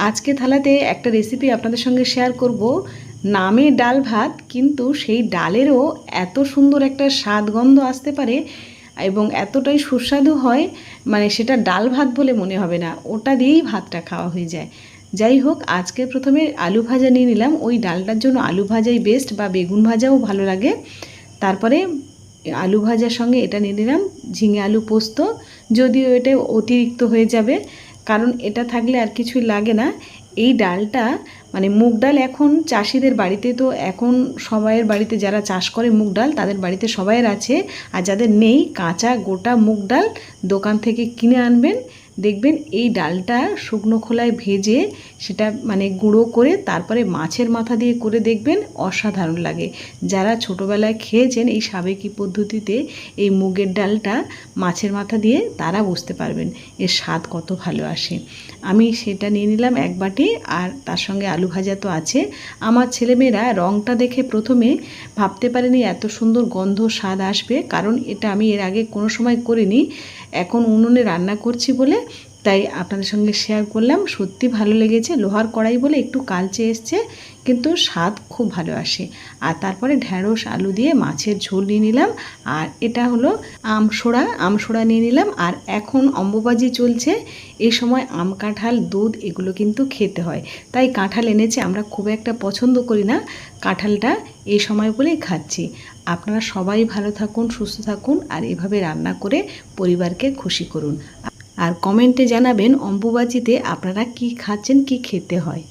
আজকে থালাতে একটা রেসিপি আপনাদের সঙ্গে শেয়ার করব। নামে ডাল ভাত, কিন্তু সেই ডালেরও এত সুন্দর একটা স্বাদ গন্ধ আসতে পারে এবং এতটাই সুস্বাদু হয়, মানে সেটা ডাল ভাত বলে মনে হবে না, ওটা দিয়েই ভাতটা খাওয়া হয়ে যায়। যাই হোক, আজকে প্রথমে আলু ভাজা নিয়ে নিলাম। ওই ডালটার জন্য আলু ভাজাই বেস্ট, বা বেগুন ভাজাও ভালো লাগে। তারপরে আলু ভাজার সঙ্গে এটা নিয়ে নিলাম ঝিঙে আলু পোস্ত, যদিও এটা অতিরিক্ত হয়ে যাবে, কারণ এটা থাকলে আর কিছুই লাগে না। এই ডালটা মানে মুগ ডাল এখন চাষিদের বাড়িতে, তো এখন সবাইয়ের বাড়িতে যারা চাষ করে মুগ ডাল তাদের বাড়িতে সবাইয়ের আছে। আর যাদের নেই, কাঁচা গোটা মুগ ডাল দোকান থেকে কিনে আনবেন। দেখবেন এই ডালটা শুকনো খোলায় ভেজে সেটা মানে গুঁড়ো করে তারপরে মাছের মাথা দিয়ে করে দেখবেন, অসাধারণ লাগে। যারা ছোটোবেলায় খেয়েছেন এই সাবেকি পদ্ধতিতে এই মুগের ডালটা মাছের মাথা দিয়ে, তারা বুঝতে পারবেন এর স্বাদ কত ভালো আসে। আমি সেটা নিয়ে নিলাম এক বাটি, আর তার সঙ্গে আলু ভাজা তো আছে। আমার ছেলেমেয়েরা রঙটা দেখে প্রথমে ভাবতে পারেনি এত সুন্দর গন্ধ স্বাদ আসবে, কারণ এটা আমি এর আগে কোনো সময় করিনি, এখন উনুনে রান্না করছি বলে তাই আপনাদের সঙ্গে শেয়ার করলাম। সত্যি ভালো লেগেছে। লোহার কড়াই বলে একটু কালচে এসছে, কিন্তু স্বাদ খুব ভালো আসে। আর তারপরে ঢ্যাঁড়স আলু দিয়ে মাছের ঝোল নিয়ে নিলাম। আর এটা হলো আমসোড়া নিয়ে নিলাম। আর এখন অম্বুবাজি চলছে, এই সময় আম কাঁঠাল দুধ এগুলো কিন্তু খেতে হয়, তাই কাঁঠাল এনেছে। আমরা খুব একটা পছন্দ করি না কাঁঠালটা, এই সময় বলেই খাচ্ছি। আপনারা সবাই ভালো থাকুন, সুস্থ থাকুন, আর এভাবে রান্না করে পরিবারকে খুশি করুন। আর কমেন্টে জানাবেন অম্বুবাচিতে আপনারা কি খাচ্ছেন, কি খেতে হয়।